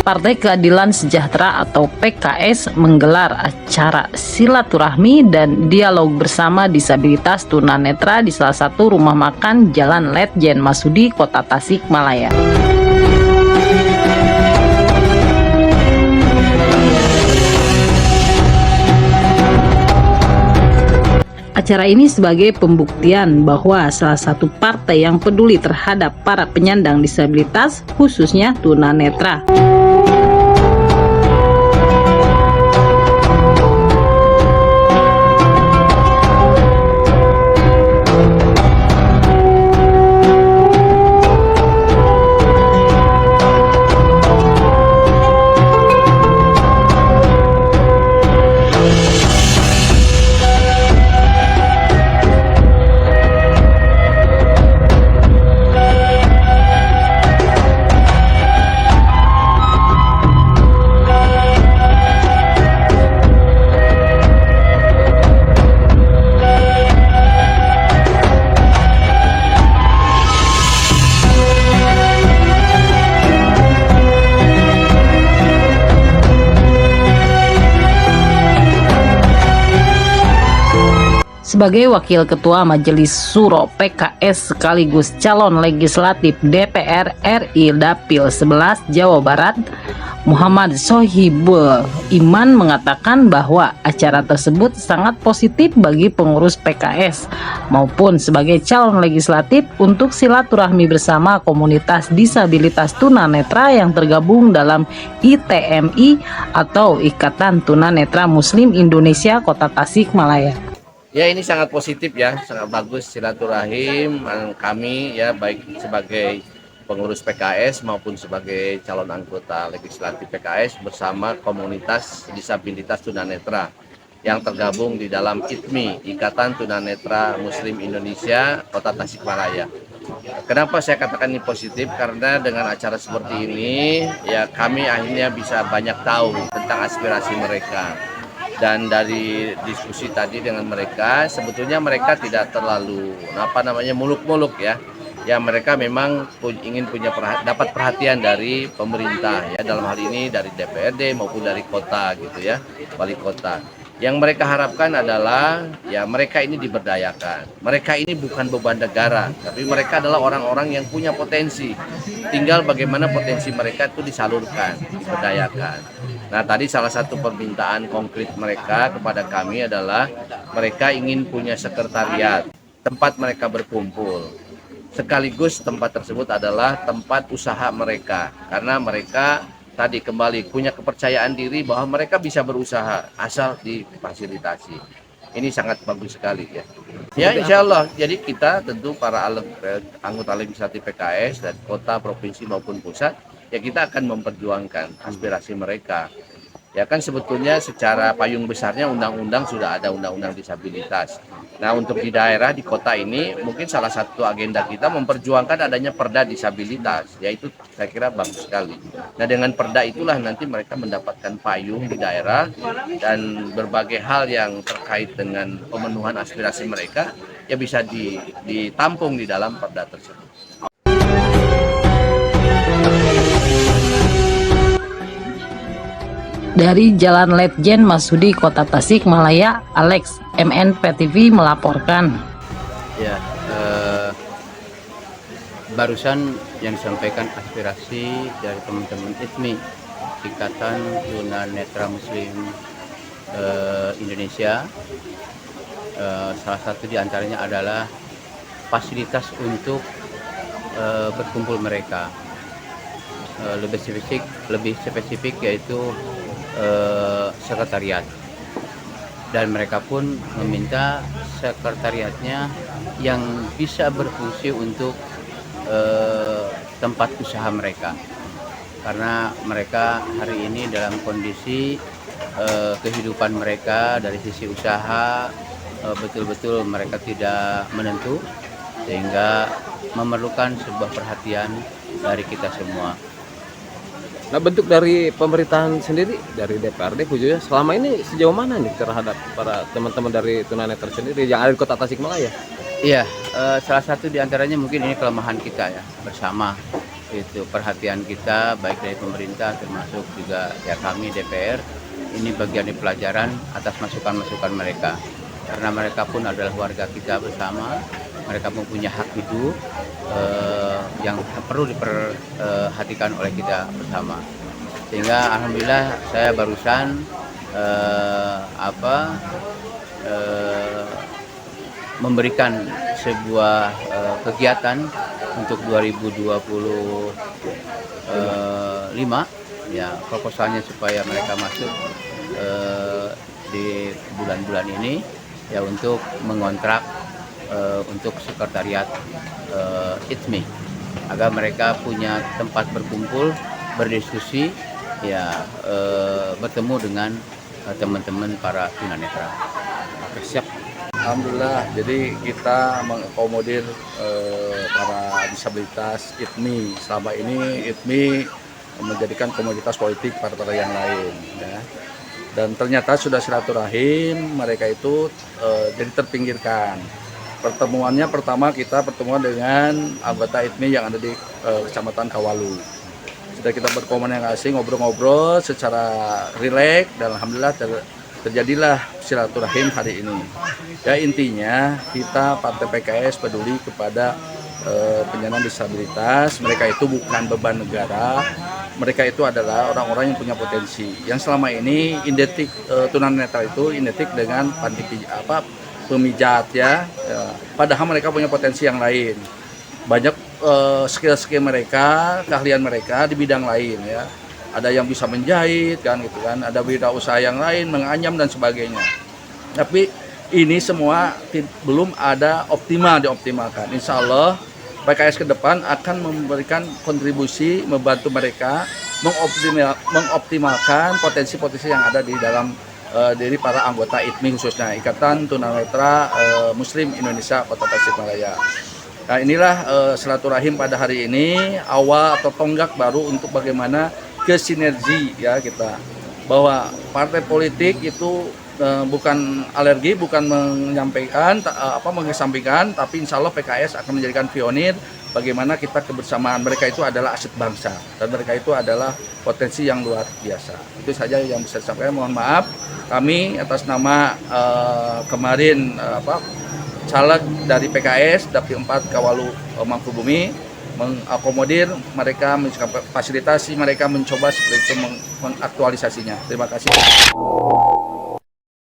Partai Keadilan Sejahtera atau PKS menggelar acara silaturahmi dan dialog bersama disabilitas tunanetra di salah satu rumah makan Jalan Letjen Masudi, Kota Tasikmalaya. Acara ini sebagai pembuktian bahwa salah satu partai yang peduli terhadap para penyandang disabilitas, khususnya tunanetra. Sebagai Wakil Ketua Majelis Suro PKS sekaligus calon legislatif DPR RI Dapil 11 Jawa Barat, Muhammad Sohibul Iman mengatakan bahwa acara tersebut sangat positif bagi pengurus PKS maupun sebagai calon legislatif untuk silaturahmi bersama komunitas disabilitas tunanetra yang tergabung dalam ITMI atau Ikatan Tunanetra Muslim Indonesia Kota Tasikmalaya. Ya, ini sangat positif ya, sangat bagus silaturahim kami ya, baik sebagai pengurus PKS maupun sebagai calon anggota legislatif PKS bersama komunitas disabilitas tunanetra yang tergabung di dalam ITMI, Ikatan Tunanetra Muslim Indonesia Kota Tasikmalaya. Kenapa saya katakan ini positif? Karena dengan acara seperti ini ya kami akhirnya bisa banyak tahu tentang aspirasi mereka. Dan dari diskusi tadi dengan mereka, sebetulnya mereka tidak terlalu muluk-muluk ya. Ya, mereka memang ingin dapat perhatian dari pemerintah ya, dalam hal ini dari DPRD maupun dari kota gitu ya, wali kota. Yang mereka harapkan adalah ya mereka ini diberdayakan. Mereka ini bukan beban negara, tapi mereka adalah orang-orang yang punya potensi. Tinggal bagaimana potensi mereka itu disalurkan, diberdayakan. Nah, tadi salah satu permintaan konkret mereka kepada kami adalah mereka ingin punya sekretariat, tempat mereka berkumpul. Sekaligus tempat tersebut adalah tempat usaha mereka, karena mereka tadi kembali punya kepercayaan diri bahwa mereka bisa berusaha asal difasilitasi. Ini sangat bagus sekali ya. Ya, insya Allah. Jadi kita tentu para anggota legislatif PKS dan kota, provinsi maupun pusat, ya kita akan memperjuangkan aspirasi mereka. Ya kan sebetulnya secara payung besarnya undang-undang sudah ada undang-undang disabilitas. Nah, untuk di daerah, di kota ini mungkin salah satu agenda kita memperjuangkan adanya perda disabilitas. Yaitu saya kira bagus sekali. Nah, dengan perda itulah nanti mereka mendapatkan payung di daerah dan berbagai hal yang terkait dengan pemenuhan aspirasi mereka ya bisa ditampung di dalam perda tersebut. Dari Jalan Letjen Masudi, Kota Tasikmalaya, Alex MNP-TV melaporkan. Ya, barusan yang disampaikan aspirasi dari teman-teman ITMI, Ikatan Tunanetra Muslim Indonesia. Salah satu diantaranya adalah fasilitas untuk berkumpul mereka. Lebih spesifik yaitu sekretariat, dan mereka pun meminta sekretariatnya yang bisa berfungsi untuk tempat usaha mereka, karena mereka hari ini dalam kondisi kehidupan mereka dari sisi usaha betul-betul mereka tidak menentu, sehingga memerlukan sebuah perhatian dari kita semua. Nah, bentuk dari pemerintahan sendiri, dari DPRD khususnya, selama ini sejauh mana nih terhadap para teman-teman dari tunanetra sendiri yang ada di Kota Tasikmalaya? Iya, salah satu diantaranya mungkin ini kelemahan kita ya bersama, itu perhatian kita baik dari pemerintah termasuk juga ya kami DPR ini bagian dari pelajaran atas masukan-masukan mereka karena mereka pun adalah warga kita bersama, mereka mempunyai hak hidup yang perlu diperhatikan oleh kita bersama, sehingga alhamdulillah saya barusan memberikan sebuah kegiatan untuk 2025 ya, proposalnya supaya mereka masuk di bulan-bulan ini ya untuk mengontrak untuk sekretariat ITMI agar mereka punya tempat berkumpul, berdiskusi ya, bertemu dengan teman-teman para tunanetra. Siap. Alhamdulillah, jadi kita mengakomodir para disabilitas ITMI. Selama ini ITMI menjadikan komoditas politik partai yang lain, ya. Dan ternyata sudah silaturahim, mereka itu jadi terpinggirkan. Pertemuannya pertama kita pertemuan dengan anggota ITMI yang ada di Kecamatan Kawalu. Sudah kita berkomunikasi, ngobrol-ngobrol secara rileks dan alhamdulillah terjadilah silaturahim hari ini. Ya intinya kita Partai PKS peduli kepada penyandang disabilitas. Mereka itu bukan beban negara. Mereka itu adalah orang-orang yang punya potensi. Yang selama ini identik tunanetra itu identik dengan pemijat ya. Padahal mereka punya potensi yang lain. Banyak skill-skill mereka, keahlian mereka di bidang lain ya. Ada yang bisa menjahit kan gitu kan, ada wirausaha yang lain, menganyam dan sebagainya. Tapi ini semua belum ada dioptimalkan. Insya Allah PKS ke depan akan memberikan kontribusi membantu mereka mengoptimalkan potensi-potensi yang ada di dalam diri para anggota ITMI khususnya Ikatan Tunanetra Muslim Indonesia Kota Tasikmalaya. Nah inilah silaturahim pada hari ini, awal atau tonggak baru untuk bagaimana kesinergi ya kita, bahwa partai politik itu bukan alergi, bukan mengesampingkan, tapi insya Allah PKS akan menjadikan pionir bagaimana kita kebersamaan. Mereka itu adalah aset bangsa dan mereka itu adalah potensi yang luar biasa. Itu saja yang bisa saya sampaikan. Mohon maaf kami atas nama kemarin caleg dari PKS Dapil 4 Kawalu Mangkubumi mengakomodir mereka, fasilitasi mereka, mencoba seperti itu mengaktualisasinya. Terima kasih.